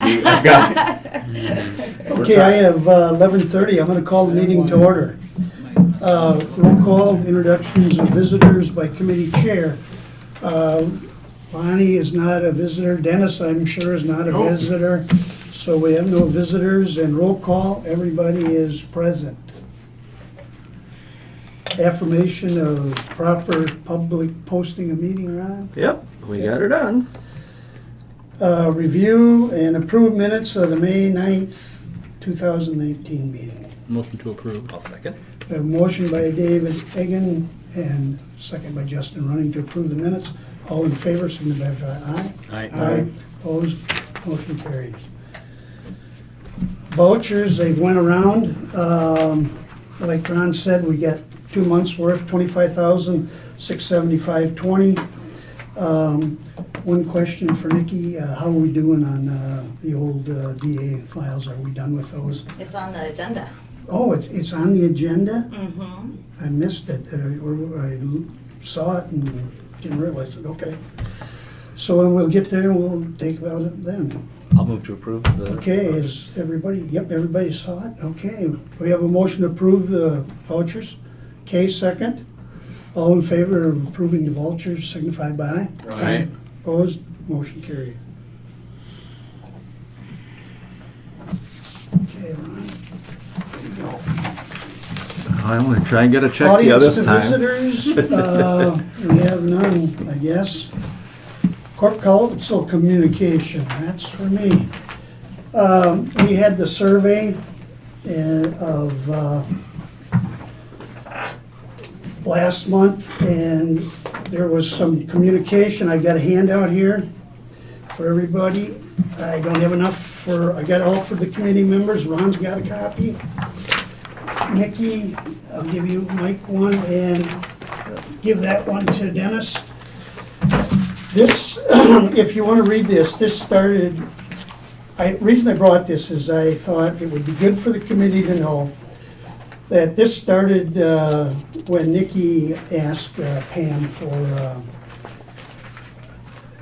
I've got it. Okay, I have 11:30. I'm going to call the meeting to order. Roll call, introductions of visitors by committee chair. Bonnie is not a visitor. Dennis, I'm sure, is not a visitor. So we have no visitors, and roll call, everybody is present. Affirmation of proper public posting a meeting, Ron. Yep, we got her done. Review and approve minutes of the May 9th, 2019 meeting. Motion to approve. I'll second. A motion by David Egan and second by Justin Running to approve the minutes. All in favor, signify by aye. Aye. Aye. Opposed, motion carries. Vouchers, they went around. Like Ron said, we got 2 months worth, $25,675.20. One question for Nikki, how are we doing on the old DA files? Are we done with those? It's on the agenda. Oh, it's on the agenda? Mm-hmm. I missed it. I saw it and didn't realize it. Okay. So when we'll get there, we'll take about it then. I'll move to approve the. Okay, is everybody, yep, everybody saw it? Okay. We have a motion to approve the vouchers. Okay, second. All in favor of approving the vouchers signify by aye. Aye. Opposed? Motion carried. Okay, Ron. There you go. I'm gonna try and get a check to you Audience this to time. visitors, we have none, I guess. Court counsel communication, that's for me. We had the survey of last month, and there was some communication. I got a handout here for everybody. I don't have enough I got all for the committee members. Ron's got a copy. Nikki, I'll give you Mike one and give that one to Dennis. This, if you want to read this started, reason I brought this is I thought it would be good for the committee to know that this started when Nikki asked Pam for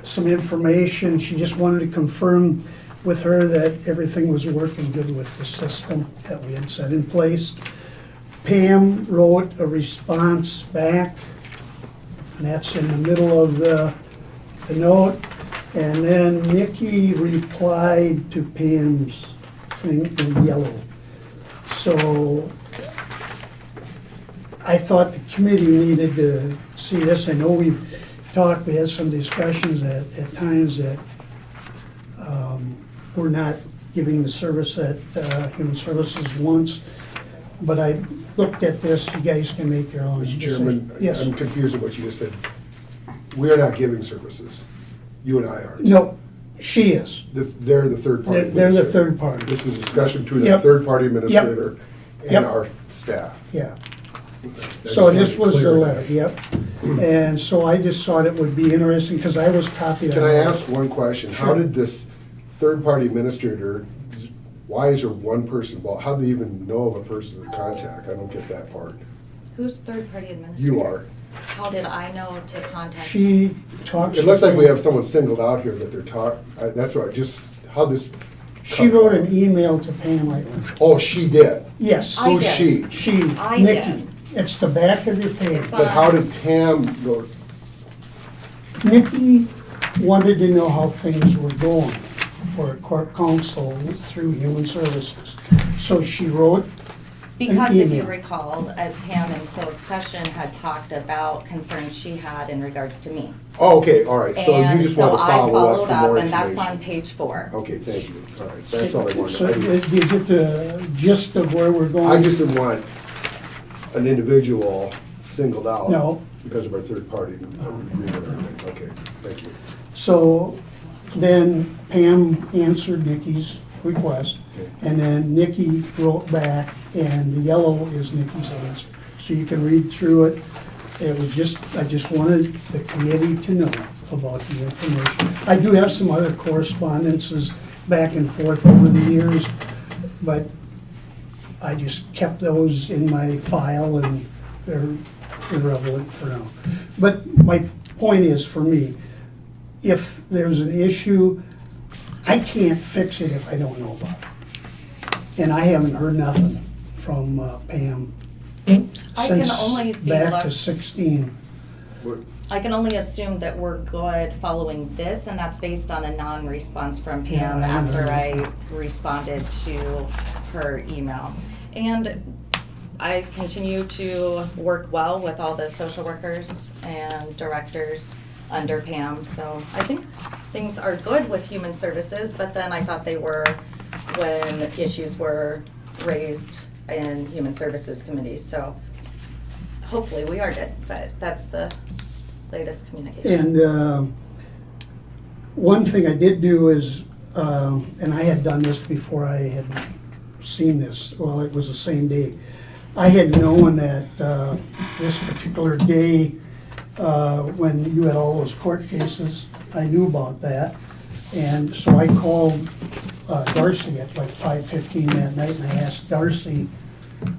some information. She just wanted to confirm with her that everything was working good with the system that we had set in place. Pam wrote a response back, and that's in the middle of the note. And then Nikki replied to Pam's thing in yellow. So I thought the committee needed to see this. I know we had some discussions at times that we're not giving the service that Human Services wants, but I looked at this, you guys can make your own Mr. decision. Chairman, Yes. I'm confused with what you just said. We are not giving services. You and I aren't. No, she is. They're the third party. They're the administrator. third party. This is a discussion between the Yep. third party administrator Yep. and our staff. Yeah. I just So wanted this to was the clear letter, that. yep. And so I just thought it would be interesting, because I was copied on Can I it. ask one question? How Sure. did this third party administrator, why is there one person involved? How do they even know of a person to contact? I don't get that part. Who's third-party administrator? You are. How did I know to contact? She talks. It looks like we have someone singled out here that they're that's what how this. She wrote an email to Pam Lightland. Oh, she did. Yes. I Who's did. she? She, I Nikki. did. It's the back of your page. It's But how did Pam go? Nikki wanted to know how things were going for court counsel through Human Services. So she wrote Because if you email. recall, Pam in closed session had talked about concerns she had in regards to me. Oh, okay, all right. So you And just so want to I follow up followed for up, more and that's on information. page 4. Okay, thank you. All right, that's all I wanted. So did you get the gist of where we're going? I just didn't want an individual singled out. No. Because of our third party agreement or anything. Okay, thank you. So then Pam answered Nikki's request, Okay. and then Nikki wrote back, and the yellow is Nikki's answer. So you can read through it. It was I just wanted the committee to know about the information. I do have some other correspondences back and forth over the years, but I just kept those in my file, and they're irrelevant for now. But my point is, for me, if there's an issue, I can't fix it if I don't know about it. And I haven't heard nothing from Pam I can since only be back left- to 16. I can only assume that we're good following this, and that's based on a non-response from Yeah, Pam I haven't after heard I responded to her email. And I continue to work well with all the social workers and directors under Pam, so I think things are good with human services, but then I thought they were when issues were raised in human services committees, so hopefully we are good, but that's the latest communication. And one thing I did do is, and I had done this before I had seen this, well, it was the same day. I had known that this particular day, when you had all those court cases, I knew about that. And so I called Darcy at like 5:15 that night, and I asked Darcy,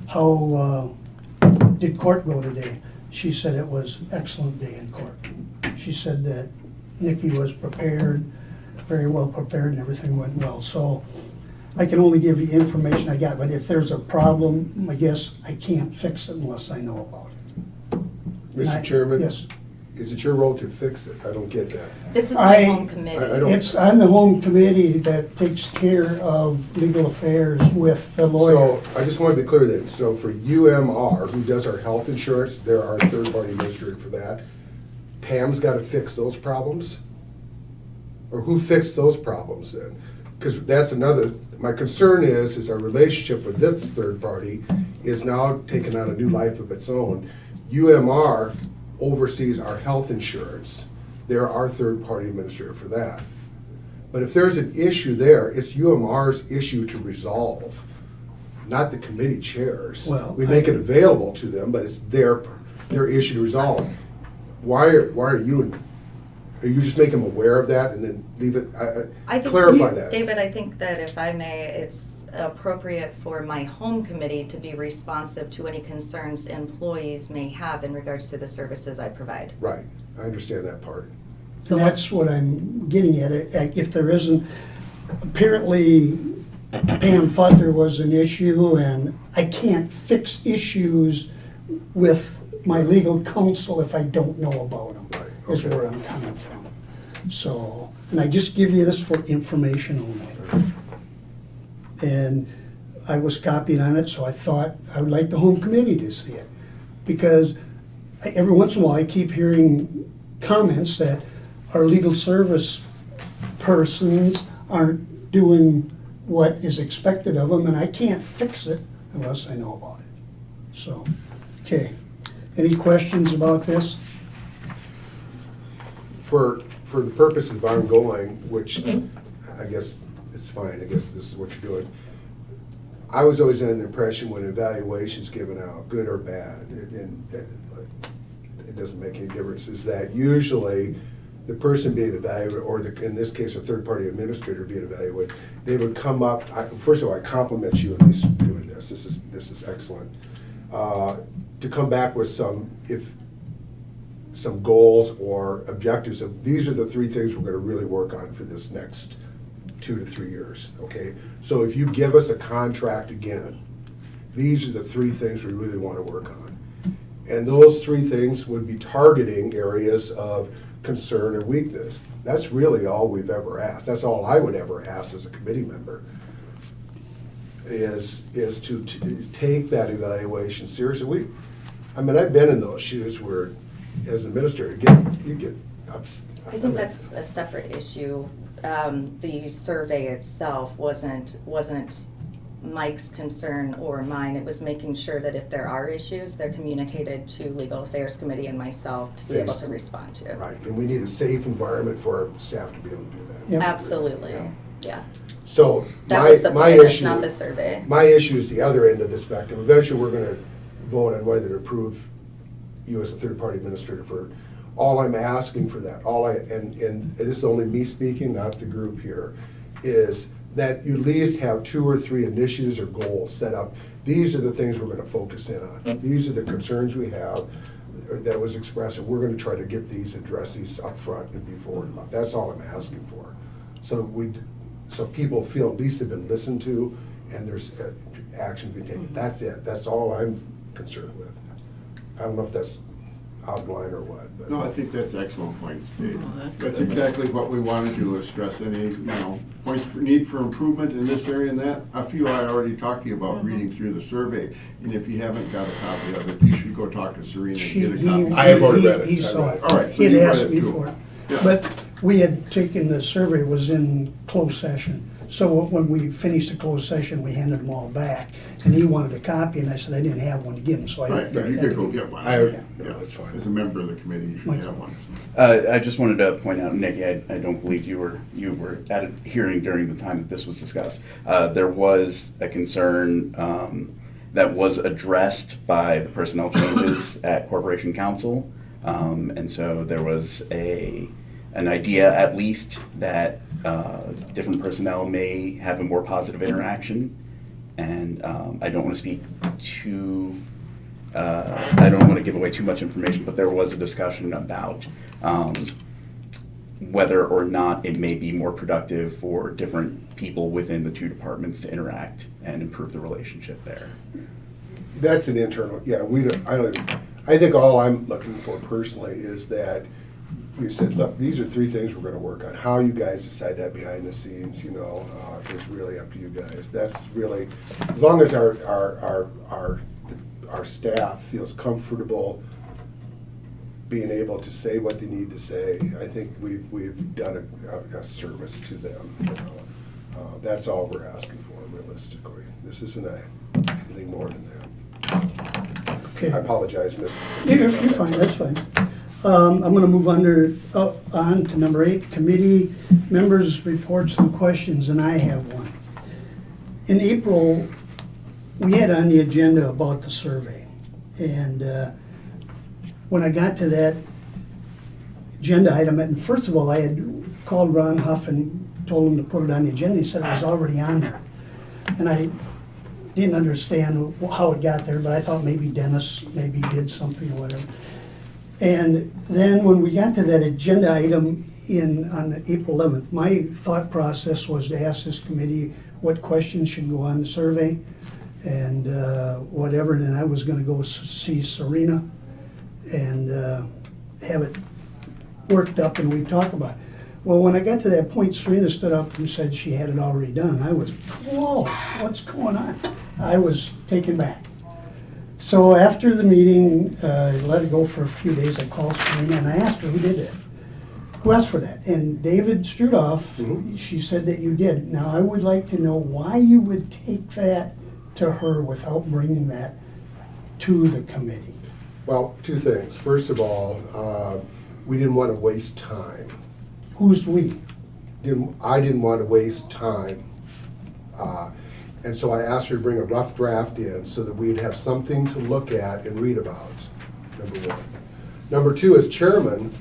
how did court go today? She said it was excellent day in court. She said that Nikki was prepared, very well prepared, and everything went well. So I can only give you information I got, but if there's a problem, I guess I can't fix it unless I know about it. And Mr. Chairman? Yes. Is it your role to fix it? I don't get that. This is my I- home I committee. don't- I'm the home committee that takes care of legal affairs with the lawyer. So I just want to be clear that, so for UMR, who does our health insurance, they're our third-party administrator for that. Pam's got to fix those problems? Or who fixed those problems then? Because that's another, my concern is our relationship with this third party is now taking on a new life of its own. UMR oversees our health insurance. They're our third-party administrator for that. But if there's an issue there, it's UMR's issue to resolve, not the committee chairs. Well, We make it available to them, but it's their issue to resolve. Why are you just make them aware of that and then leave it, I think- clarify that? David, I think that if I may, it's appropriate for my home committee to be responsive to any concerns employees may have in regards to the services I provide. Right, I understand that part. So And that's what I'm getting at. If there isn't, apparently Pam thought there was an issue, and I can't fix issues with my legal counsel if I don't know about them, Right, is okay. where I'm coming from. So, and I just give you this for information only. And I was copied on it, so I thought I would like the home committee to see it. Because every once in a while, I keep hearing comments that our legal service persons aren't doing what is expected of them, and I can't fix it unless I know about it. So, okay. Any questions about this? For the purposes of ongoing, which I guess it's fine, I guess this is what you're doing. I was always under the impression when evaluation's given out, good or bad, and it doesn't make any difference, is that usually the person being evaluated, or in this case, a third-party administrator being evaluated, they would come up, first of all, I compliment you on doing this, this is excellent. To come back with some goals or objectives of, these are the three things we're gonna really work on for this next 2 to 3 years, okay? So if you give us a contract again, these are the three things we really wanna work on. And those three things would be targeting areas of concern or weakness. That's really all we've ever asked. That's all I would ever ask as a committee member, is to take that evaluation seriously. I've been in those shoes where, as an administrator, you get upset. I think that's a separate issue. The survey itself wasn't Mike's concern or mine. It was making sure that if there are issues, they're communicated to Legal Affairs Committee and myself to be able to respond to. Right, and we need a safe environment for our staff to be able to do that. Yep. Absolutely, Yeah. yeah. So That was the my point, it's issue, not the survey. my issue is the other end of the spectrum. Eventually, we're gonna vote on whether to approve you as a third-party administrator for, all I'm asking for that, and this is only me speaking, not the group here, is that you at least have 2 or 3 initiatives or goals set up. These are the things we're gonna focus in on. These are the concerns we have that was expressed, and we're gonna try to get these, address these up front and be forward about. That's all I'm asking for. So so people feel at least they've been listened to and there's action being taken. That's it. That's all I'm concerned with. I don't know if that's out of line or what, but. No, I think that's excellent points, Dave. That's exactly what we want to do, is stress any, points for need for improvement in this area and that. A few I already talked to you about reading through the survey, and if you haven't got a copy of it, you should go talk to Serena and get a copy. I have already read it. He saw it. All right, so He you had read asked it me too. for it. Yeah. But we had taken, the survey was in closed session. So when we finished the closed session, we handed them all back. And he wanted a copy, and I said I didn't have one to give him, so I. Right, yeah, you could go get one. No, that's fine. As a member of the committee, you should have one. I just wanted to point out, Nikki, I don't believe you were at a hearing during the time that this was discussed. There was a concern that was addressed by the personnel changes at Corporation Council. And so there was an idea, at least, that different personnel may have a more positive interaction. And I don't want to speak too, I don't want to give away too much information, but there was a discussion about whether or not it may be more productive for different people within the two departments to interact and improve the relationship there. That's an internal, yeah, I think all I'm looking for personally is that you said, look, these are 3 things we're gonna work on. How you guys decide that behind the scenes, is really up to you guys. That's really, as long as our staff feels comfortable being able to say what they need to say, I think we've done a service to them, That's all we're asking for realistically. This isn't anything more than that. Okay. I apologize, Mr. You're fine, that's fine. I'm gonna move on to number 8, committee members' reports and questions, and I have one. In April, we had on the agenda about the survey, and when I got to that agenda item, and first of all, I had called Ron Huff and told him to put it on the agenda. He said it was already on there, and I didn't understand how it got there, but I thought maybe Dennis maybe did something or whatever. And then when we got to that agenda item on April 11th, my thought process was to ask this committee what questions should go on the survey and whatever, and then I was gonna go see Serena and have it worked up and we'd talk about it. Well, when I got to that point, Serena stood up and said she had it already done. I was, whoa, what's going on? I was taken back. So after the meeting, let it go for a few days, I called Serena and I asked her who did that. Who asked for that? And David Strudoff, she said that you did. Now I would like to know why you would take that to her without bringing that to the committee. Well, 2 things. First of all, we didn't want to waste time. Who's we? I didn't want to waste time. And so I asked her to bring a rough draft in so that we'd have something to look at and read about, number 1. Number 2, as chairman,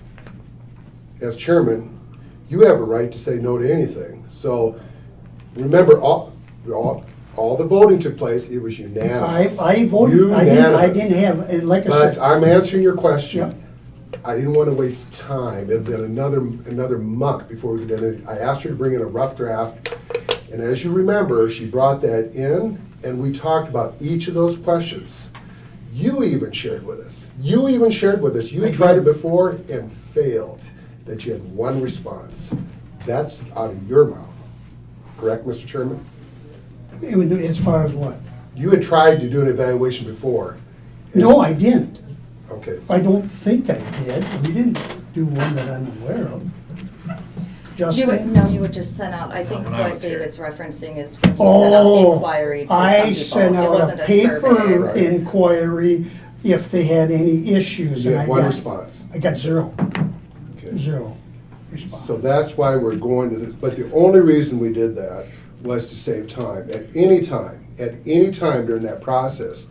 you have a right to say no to anything. So remember, all the voting took place, it was unanimous. I voted, Unanimous. I didn't have, and like I But said. I'm answering your question. Yep. I didn't want to waste time. It'd been another month before we did it. I asked her to bring in a rough draft, and as you remember, she brought that in, and we talked about each of those questions. You even shared with us. You I tried did. it before and failed, that you had 1 response. That's out of your mouth. Correct, Mr. Chairman? As far as what? You had tried to do an evaluation before. No, I didn't. Okay. I don't think I did. We didn't do one that I'm aware of. Justin? You would just send out, I think when I what was here. David's referencing is when you sent out Oh, inquiry to some I people. sent It out wasn't a a survey. paper Right. inquiry if they had any issues. You and had I 1 got- response. I got 0 Okay. response. So that's why we're going to this, but the only reason we did that was to save time. At any time during that process,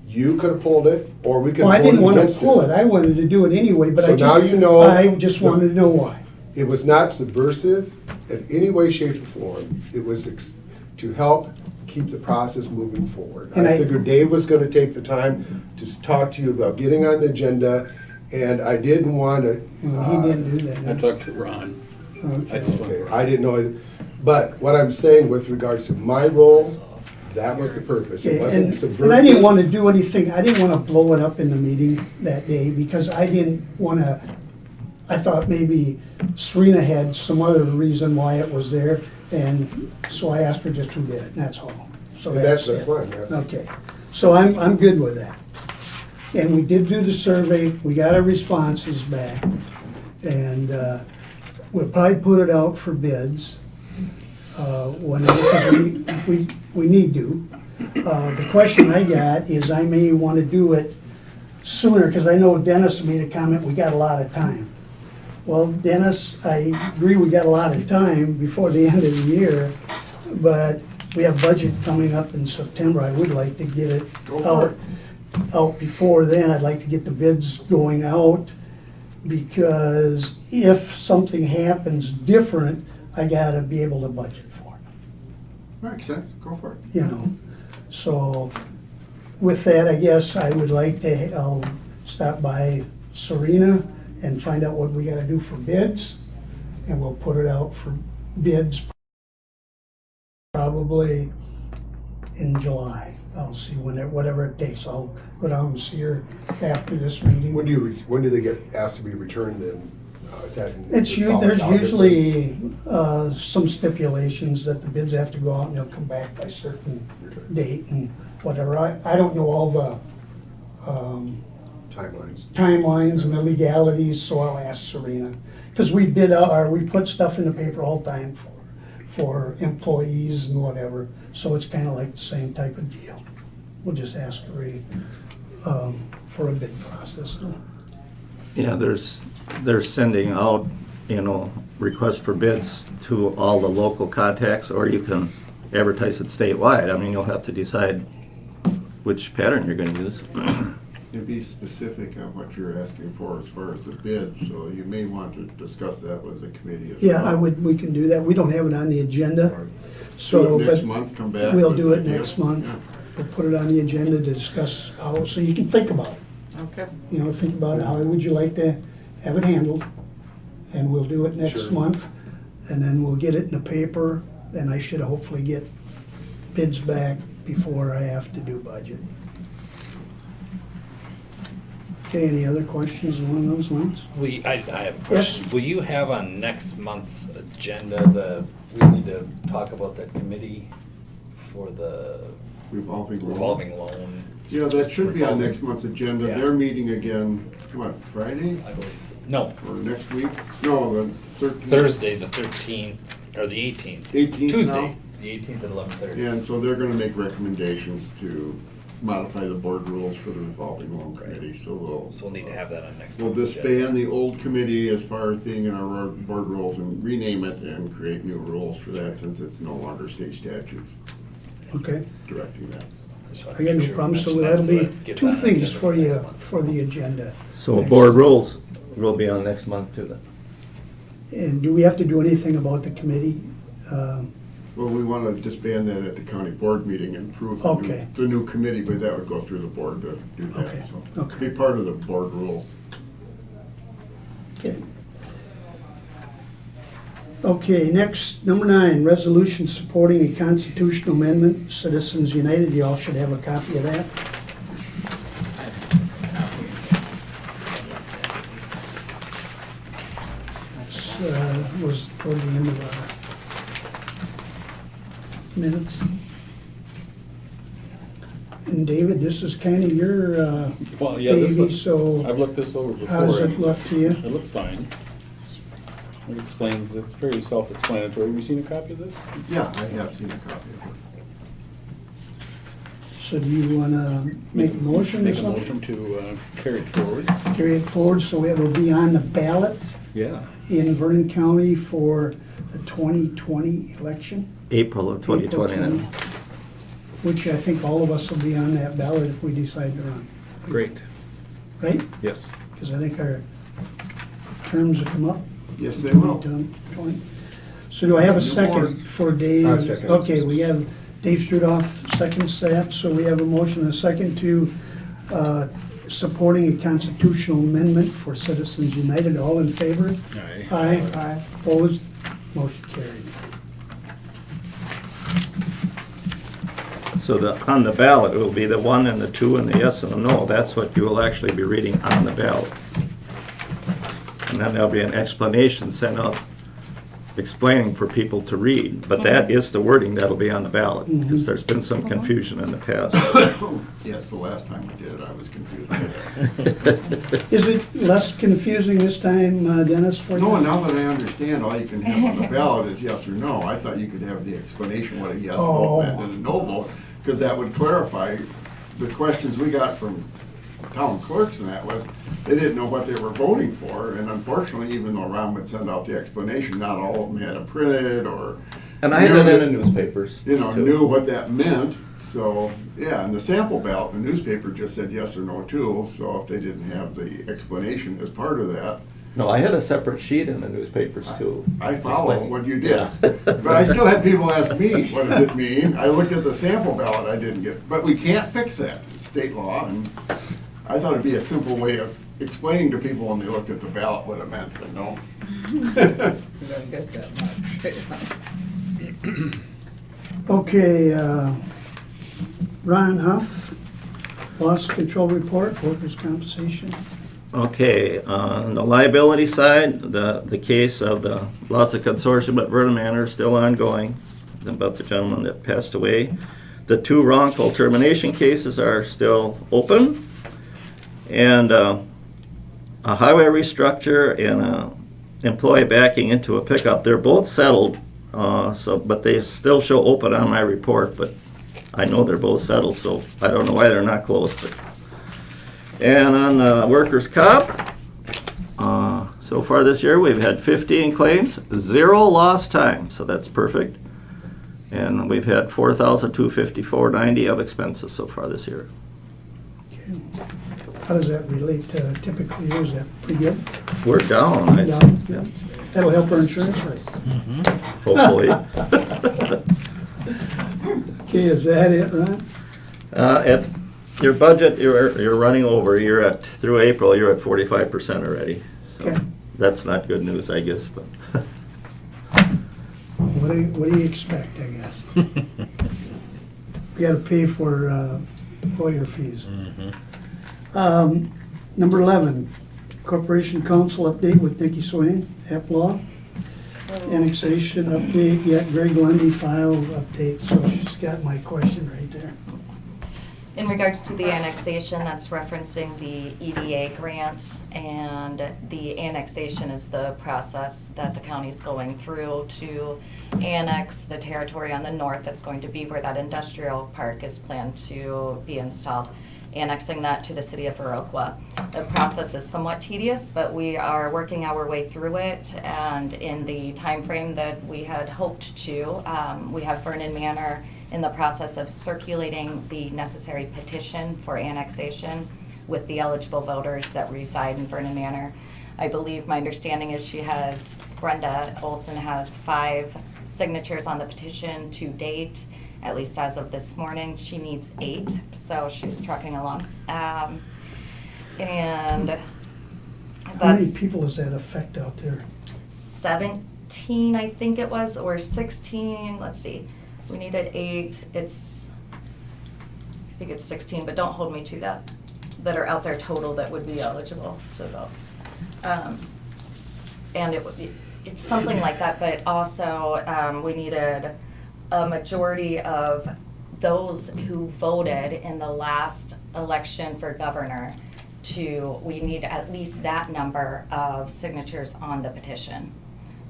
you could have pulled it, or we could Well, I have didn't voted want to against pull it. it. I wanted to do it anyway, but So now you know- I just wanted to know why. It was not subversive in any way, shape, or form. It was to help keep the process moving forward. And I I- figured Dave was gonna take the time to talk to you about getting on the agenda, and I didn't want to. Well, he didn't do that. I talked to Ron. I Okay. just went, Okay, I didn't know, But what I'm saying with regards to my role, that was the purpose. It Okay, wasn't and subversive. I didn't want to do anything, I didn't want to blow it up in the meeting that day, because I didn't want to, I thought maybe Serena had some other reason why it was there, and so I asked her just who did it, and that's all. So That's it. fine, that's. Okay, so I'm good with that. And we did do the survey, we got our responses back, and we'll probably put it out for bids whenever, because we need to. The question I got is I may want to do it sooner, because I know Dennis made a comment, we got a lot of time. Well, Dennis, I agree we got a lot of time before the end of the year, but we have budget coming up in September. I would like to get it out before then. I'd like to get the bids going out, because if something happens different, I gotta be able to budget for it, Makes sense, go for it. you know? So with that, I guess I would like to, I'll stop by Serena and find out what we gotta do for bids, and we'll put it out for bids probably in July. I'll see whatever it takes. I'll go down and see her after this meeting. When do they get asked to be returned then? Is that in There's the following August? usually some stipulations that the bids have to go out and they'll come back by a certain date and whatever. I don't know all the Timelines. timelines and the legalities, so I'll ask Serena. Because we put stuff in the paper all the time for employees and whatever, so it's kind of like the same type of deal. We'll just ask her for a bid process. Yeah, they're sending out, requests for bids to all the local contacts, or you can advertise it statewide. I mean, you'll have to decide which pattern you're gonna use. And be specific on what you're asking for as far as the bid, so you may want to discuss that with the committee as well. Yeah, we can do that. We don't have it on the agenda, so. Do it next but month, come back. We'll with do it ideas. next month. We'll put it on the agenda to discuss how, so you can think about it. Okay. Think about it, how would you like to have it handled? And we'll do it next Sure. month, and then we'll get it in the paper, then I should hopefully get bids back before I have to do budget. Okay, any other questions along those lines? I have a Yes. question. Will you have on next month's agenda, we need to talk about that committee for the Revolving loan. revolving loan? Yeah, that should be on Revolving- next month's agenda. Yeah. They're meeting again, what, Friday I believe so. No, or next week? No, the 13th. Thursday, the 13th, or the 18th. 18th Tuesday, now? the 18th at 11:30. And so they're gonna make recommendations to modify the board rules for the revolving loan Right. committee, so So we'll need to have that on next we'll month's disband agenda. the old committee as far as being in our board rules and rename it and create new rules for that, since it's no longer state statutes Okay, directing that. Just wanna I got make no sure we problem, so mention that that'll be it gets two on the things agenda for next you, month. for the agenda. So next- board rules will be on next month too then. And do we have to do anything about the committee? Well, we wanna disband that at the county board meeting and approve Okay. the new committee, but that would go through the board to do Okay, that, so. okay. Be part of the board rules. Okay. Okay, next, number 9, resolution supporting a constitutional amendment, Citizens United. You all should have a copy of that. That was toward the end of our minutes. And David, this is kind of your Well, yeah, this baby, looks, so I've looked this over how does before. it look to you? It looks fine. It explains, it's very self-explanatory. Have you seen a copy of this? Yeah, I have seen a copy of it. So do you want to make a motion or Make a something? motion to carry it forward. Carry it forward so it will be on the ballot Yeah. in Vernon County for the 2020 election. April of 2020 April then. 20, which I think all of us will be on that ballot if we decide to run. Great. Right? Yes. Because I think our terms will come up. Yes, they will. 2020. So do I have a second for Dave? I second. Okay, we have Dave Strudoff seconds that, so we have a motion and a second to supporting a constitutional amendment for Citizens United. All in favor? Aye. Aye. Opposed? Motion carried. So on the ballot, it will be the 1 and the 2 and the yes and the no. That's what you will actually be reading on the ballot. And then there'll be an explanation sent out explaining for people to read. But that is the wording that'll be on the ballot, because there's been some confusion in the past. Yes, the last time we did it, I was confused with that. Is it less confusing this time, Dennis, for you? No, and now that I understand, all you can have on the ballot is yes or no. I thought you could have the explanation what a yes vote meant and a no vote, because that would clarify the questions we got from town clerks, and that was, they didn't know what they were voting for, and unfortunately, even though Ron would send out the explanation, not all of them had it printed or. And I had it in the newspapers. You know, too. knew what that meant, so, yeah, and the sample ballot, the newspaper just said yes or no too, so if they didn't have the explanation as part of that, No, I had a separate sheet in the newspapers too. I follow what you did. Yeah. But I still had people ask me, what does it mean? I looked at the sample ballot, I didn't get, but we can't fix that, it's state law, and I thought it'd be a simple way of explaining to people when they looked at the ballot what it meant, but no. You don't get that much. Okay, Ron Huff, loss control report, workers' compensation. Okay, on the liability side, the case of the loss of consortium at Vernon Manor is still ongoing, about the gentleman that passed away. The 2 wrongful termination cases are still open. And a highway restructure and a employee backing into a pickup, they're both settled, but they still show open on my report, but I know they're both settled, so I don't know why they're not closed. But. And on the workers' comp, so far this year, we've had 15 claims, 0 lost time, so that's perfect. And we've had $4,254.90 of expenses so far this year. Okay. How does that relate to typical years? Is that pretty good? We're down, I'd say. Down, yeah. That'll help our insurance rate. Hopefully. Okay, is that it, Ron? At your budget, you're running over. You're at, through April, you're at 45% already. So Okay. that's not good news, I guess, but. What do you expect, I guess? We gotta pay for lawyer fees. Number 11, Corporation Council update with Nikki Swain, Law. Annexation update, yeah, Greg Lundy filed update, so she's got my question right there. In regards to the annexation, that's referencing the EDA grant, and the annexation is the process that the county's going through to annex the territory on the north that's going to be where that industrial park is planned to be installed, annexing that to the city of Viroqua. The process is somewhat tedious, but we are working our way through it, and in the time frame that we had hoped to, we have Vernon Manor in the process of circulating the necessary petition for annexation with the eligible voters that reside in Vernon Manor. I believe, my understanding is Brenda Olson has 5 signatures on the petition to date, at least as of this morning. She needs 8, so she's trucking along. And How many that's people does that affect out there? 17, I think it was, or 16, let's see. We needed 8, I think it's 16, but don't hold me to that are out there total that would be eligible to vote. And it's something like that, but also we needed a majority of those who voted in the last election for governor we need at least that number of signatures on the petition.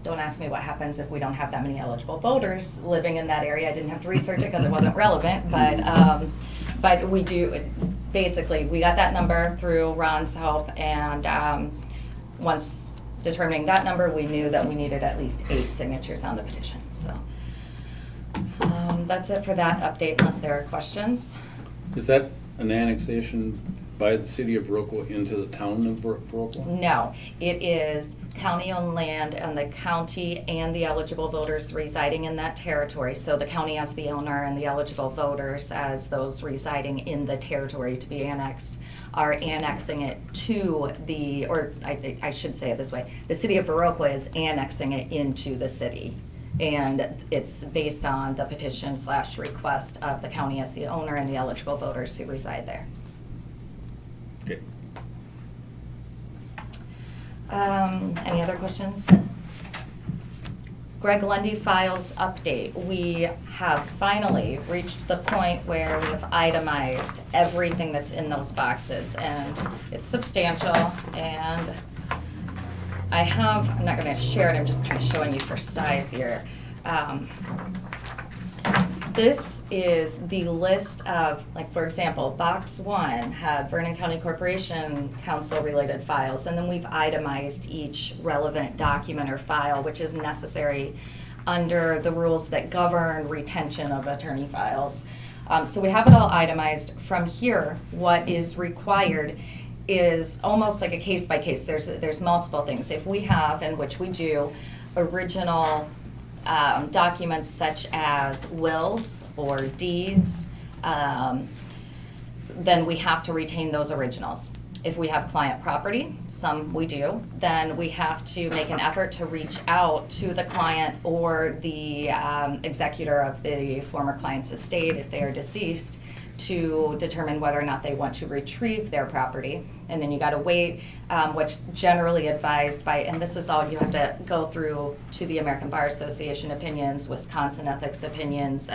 Don't ask me what happens if we don't have that many eligible voters living in that area. I didn't have to research it because it wasn't relevant, but we do, basically, we got that number through Ron's help, and once determining that number, we knew that we needed at least 8 signatures on the petition, so. That's it for that update, unless there are questions. Is that an annexation by the city of Viroqua into the town of Viroqua? No, it is county-owned land, and the county and the eligible voters residing in that territory. So the county as the owner and the eligible voters as those residing in the territory to be annexed are annexing it to I should say it this way, the city of Viroqua is annexing it into the city. And it's based on the petition / request of the county as the owner and the eligible voters who reside there. Okay. Any other questions? Greg Lundy files update. We have finally reached the point where we have itemized everything that's in those boxes, and it's substantial. And I'm not gonna share it, I'm just kind of showing you for size here. This is the list of, like, for example, box 1 had Vernon County Corporation Council related files, and then we've itemized each relevant document or file which is necessary under the rules that govern retention of attorney files. So we have it all itemized. From here, what is required is almost like a case by case. There's multiple things. If we have, and which we do, original documents such as wills or deeds, then we have to retain those originals. If we have client property, some we do, then we have to make an effort to reach out to the client or the executor of the former client's estate if they are deceased to determine whether or not they want to retrieve their property. And then you gotta wait, what's generally advised by, and this is all you have to go through to the American Bar Association opinions, Wisconsin ethics opinions,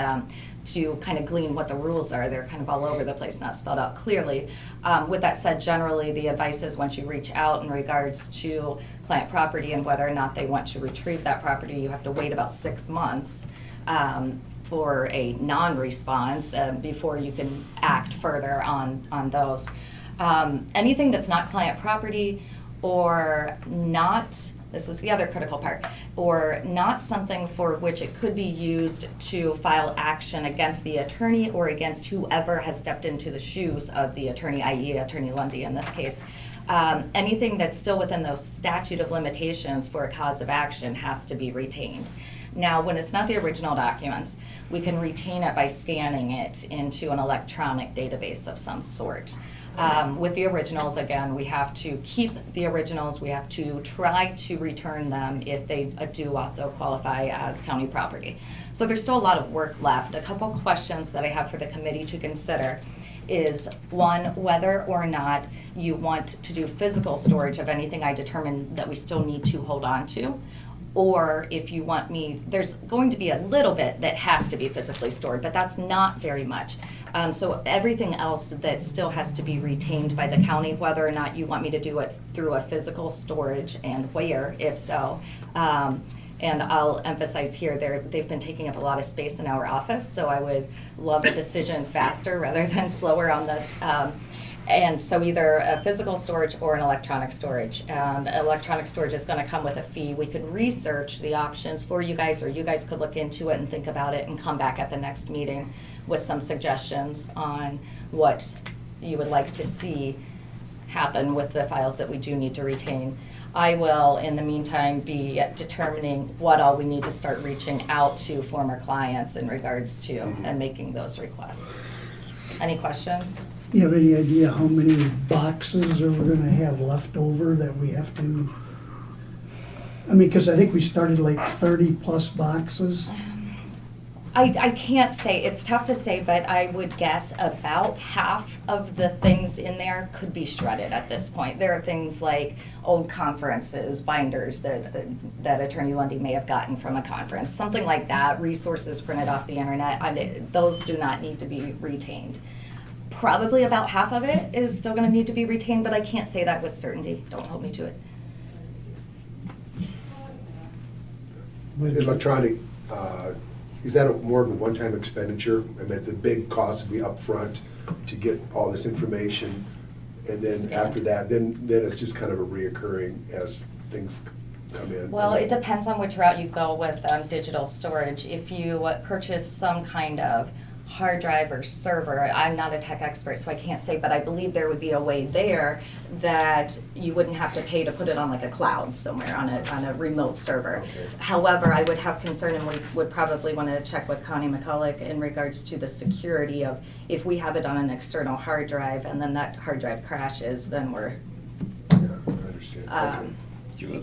to kind of glean what the rules are. They're kind of all over the place, not spelled out clearly. With that said, generally the advice is once you reach out in regards to client property and whether or not they want to retrieve that property, you have to wait about 6 months for a non-response before you can act further on those. Anything that's not client property or not, this is the other critical part, or not something for which it could be used to file action against the attorney or against whoever has stepped into the shoes of the attorney, i.e. Attorney Lundy in this case. Anything that's still within those statute of limitations for a cause of action has to be retained. Now, when it's not the original documents, we can retain it by scanning it into an electronic database of some sort. With the originals, again, we have to keep the originals. We have to try to return them if they do also qualify as county property. So there's still a lot of work left. A couple questions that I have for the committee to consider is, one, whether or not you want to do physical storage of anything I determine that we still need to hold on to, or if you want me, there's going to be a little bit that has to be physically stored, but that's not very much. So everything else that still has to be retained by the county, whether or not you want me to do it through a physical storage and where, if so. And I'll emphasize here, they've been taking up a lot of space in our office, so I would love a decision faster rather than slower on this. And so either a physical storage or an electronic storage. Electronic storage is going to come with a fee. We could research the options for you guys, or you guys could look into it and think about it and come back at the next meeting with some suggestions on what you would like to see happen with the files that we do need to retain. I will, in the meantime, be determining what all we need to start reaching out to former clients in regards to and making those requests. Any questions? You have any idea how many boxes are we gonna have left over that we have to? I mean, because I think we started like 30 plus boxes. I can't say, it's tough to say, but I would guess about half of the things in there could be shredded at this point. There are things like old conferences, binders that Attorney Lundy may have gotten from a conference, something like that, resources printed off the internet. Those do not need to be retained. Probably about half of it is still gonna need to be retained, but I can't say that with certainty. Don't hold me to it. Electronic, is that more of a one-time expenditure? I mean, the big cost would be upfront to get all this information, and then after that, then it's just kind of a reoccurring as things come in. Well, it depends on which route you go with digital storage. If you purchase some kind of hard drive or server, I'm not a tech expert, so I can't say, but I believe there would be a way there that you wouldn't have to pay to put it on like a cloud somewhere on a remote server. Okay. However, I would have concern, and we would probably want to check with Connie McCulloch in regards to the security of if we have it on an external hard drive and then that hard drive crashes, then we're Yeah, I understand. Okay.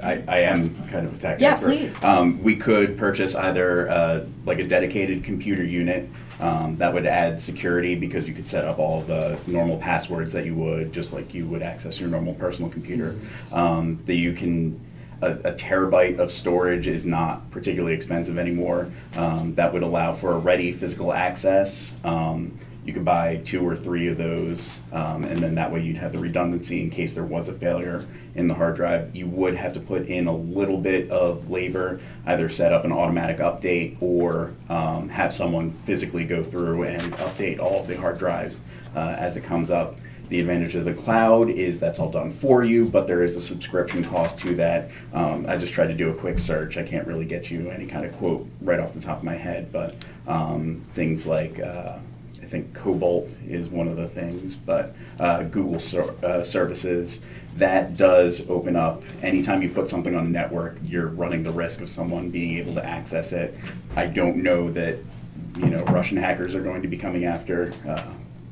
I am kind of a tech Yeah, expert. please. We could purchase either like a dedicated computer unit that would add security because you could set up all the normal passwords that you would, just like you would access your normal personal computer. That you can. A terabyte of storage is not particularly expensive anymore. That would allow for a ready physical access. You could buy 2 or 3 of those, and then that way you'd have the redundancy in case there was a failure in the hard drive. You would have to put in a little bit of labor, either set up an automatic update or have someone physically go through and update all of the hard drives as it comes up. The advantage of the cloud is that's all done for you, but there is a subscription cost to that. I just tried to do a quick search. I can't really get you any kind of quote right off the top of my head, but things like I think Cobalt is one of the things, but Google services, that does open up. Anytime you put something on a network, you're running the risk of someone being able to access it. I don't know that Russian hackers are going to be coming after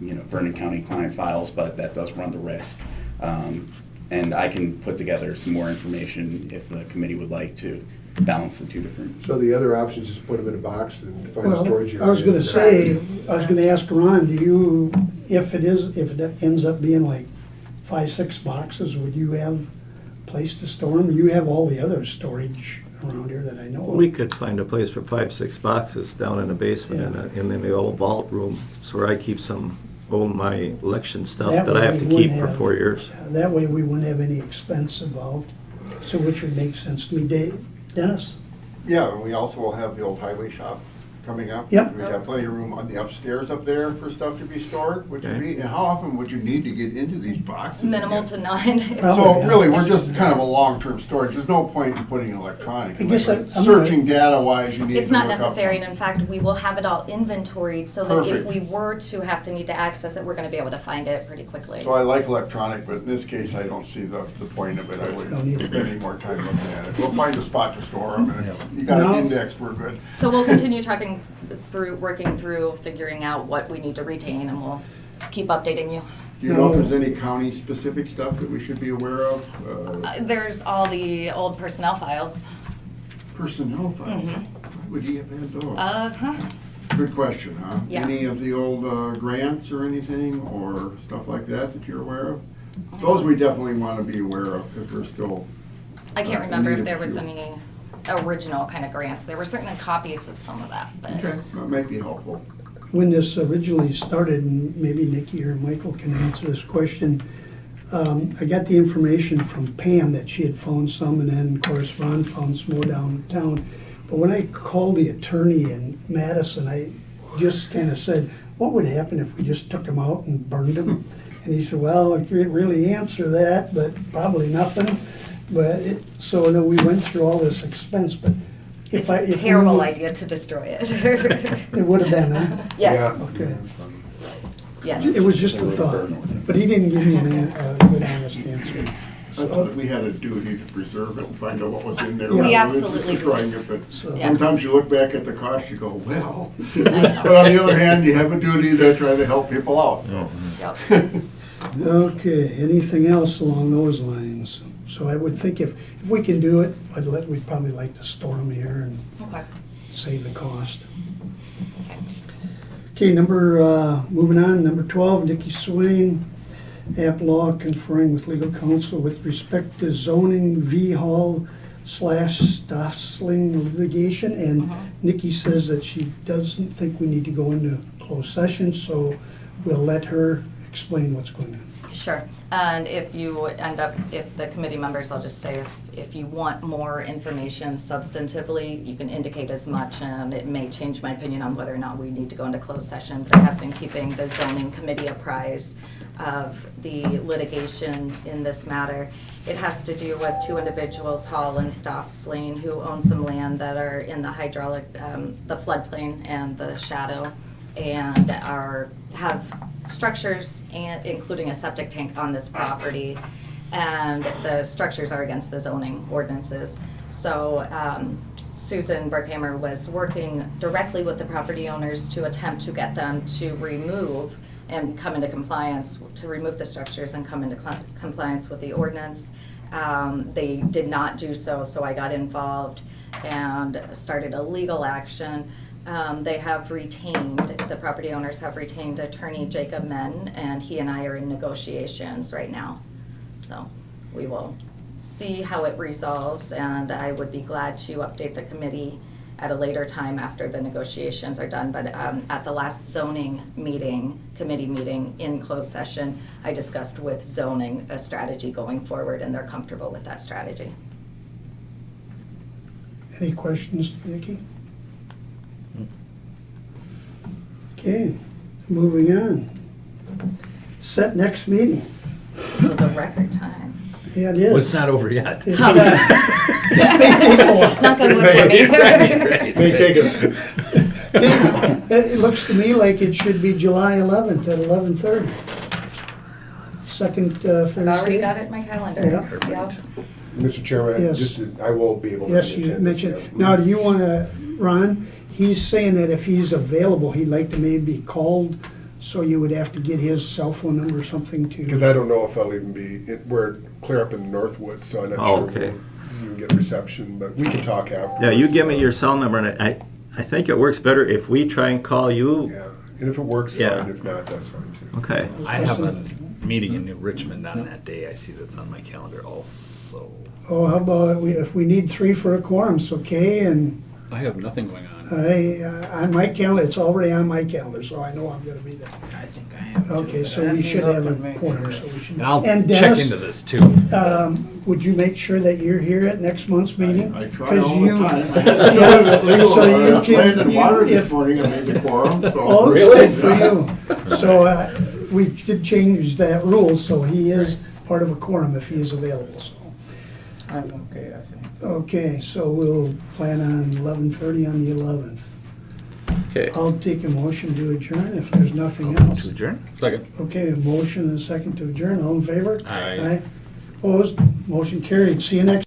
Vernon County client files, but that does run the risk. And I can put together some more information if the committee would like to balance the two different. So the other option is just put them in a box and find a Well, storage area. I was gonna say, I was gonna ask Ron, do you, if it ends up being like 5, 6 boxes, would you have a place to store them? You have all the other storage around here that I know of. We could find a place for 5, 6 boxes down in the basement in the old vault room. It's where I keep some my election stuff that I have to way we keep wouldn't for have- 4 years. That way we wouldn't have any expense involved, so which would make sense to me. Dennis? Yeah, and we also will have the old highway shop coming up. Yep. We'd have plenty of room on the upstairs up there for stuff to be stored, which would Okay. be, and how often would you need to get into these boxes? Minimal again? to none. Probably. So really, we're just kind of a long-term storage. There's no point in putting electronic. I guess Like, I'm searching data-wise, you need to It's not look up necessary, and something. in fact, we will have it all inventoried so that if Perfect. we were to have to need to access it, we're gonna be able to find it pretty quickly. So I like electronic, but in this case, I don't see the point of it. I Don't wouldn't either. spend any more time looking at it. We'll find a spot to store them, and if you got No. an index, we're good. So we'll continue working through, figuring out what we need to retain, and we'll keep updating you. Do you know if there's any county-specific stuff that we should be aware of? There's all the old personnel files. Personnel files? Why would he have had those? Uh-huh. Good question, huh? Yeah. Any of the old grants or anything, or stuff like that you're aware of? Those we definitely want to be aware of, because we're still. I can't we remember need if a there was few. any original kind of grants. There were certainly copies of some of that, but. Okay, that might be helpful. When this originally started, and maybe Nikki or Michael can answer this question, I got the information from Pam that she had found some, and then, of course, Ron found some more downtown. But when I called the attorney in Madison, I just kind of said, what would happen if we just took them out and burned them? And he said, well, I can't really answer that, but probably nothing. So then we went through all this expense, but It's if a we terrible would- idea to destroy it. It would have been, huh? Yes, Okay. yes. It was just a thought, but he didn't give me a good honest answer. I thought that we had a duty to preserve it and find out what was in there. We rather than absolutely just do. destroying it, but Yes. sometimes you look back at the cost, you go, well. I know. But on the other hand, you have a duty to try to help people out, so. Yep. Okay, anything else along those lines? So I would think if we can do it, we'd probably like to store them here and Okay. save the cost. Okay. Okay, moving on, number 12, Nikki Swain, App Law conferring with legal counsel with respect to zoning V-Hall /Stoffsling litigation. And Nikki says that she doesn't think we need to go into closed session, so we'll let her explain what's going on. Sure, and if the committee members, I'll just say, if you want more information substantively, you can indicate as much, and it may change my opinion on whether or not we need to go into closed session, but I have been keeping the zoning committee apprised of the litigation in this matter. It has to do with 2 individuals, Hall and Stoffsling, who own some land that are in the the floodplain and the shadow, and have structures, including a septic tank on this property, and the structures are against the zoning ordinances. So Susan Berkhammer was working directly with the property owners to attempt to get them to remove and come into compliance, to remove the structures and come into compliance with the ordinance. They did not do so, so I got involved and started a legal action. They have retained, the property owners have retained attorney Jacob Men, and he and I are in negotiations right now. So we will see how it resolves, and I would be glad to update the committee at a later time after the negotiations are done. But at the last zoning meeting, committee meeting in closed session, I discussed with zoning a strategy going forward, and they're comfortable with that strategy. Any questions, Nikki? Okay, moving on. Set next meeting. This was a record time. Yeah, it is. Well, it's not over yet. It's, this may take a while. Knock on wood for me. May take us, It looks to me like it should be July 11th at 11:30. Second Thursday. I already got it in my calendar. Yeah. Yep. Mr. Chairman, Yes. just, I won't be able to. Yes, you attend this mentioned. yet. Now, do you want to, Ron, he's saying that if he's available, he'd like to maybe be called, so you would have to get his cell phone number or something to. Because I don't know if I'll even be, we're clear up in Northwood, so I'm not Oh, sure okay. we'll even get reception, but we can talk afterwards. Yeah, you give me your cell number, and I think it works better if we try and call you. Yeah, and if it works, Yeah. fine, if not, that's fine too. Okay. I have a meeting in New Richmond on that day. I see that's on my calendar also. Oh, how about if we need 3 for a quorum, it's okay, and I have nothing going on. on my calendar, it's already on my calendar, so I know I'm gonna be there. I think I have. Okay, so Let we me should look have and a make quorum, sure. so we should. And I'll And check Dennis, into this too. Would you make sure that you're here at next month's meeting? I try 'Cause all the you- time. I had to do it at legal, So you can- land and water you- this if- morning, I made the quorum, so. Oh, it's good for you. So we did change that rule, so he is part of a quorum if he is available, so. I'm okay, I think. Okay, so we'll plan on 11:30 on the 11th. Okay. I'll take a motion to adjourn if there's nothing else. To adjourn? Second. Okay, a motion and a second to adjourn, all in favor? Aye. Opposed? Motion carried. See you next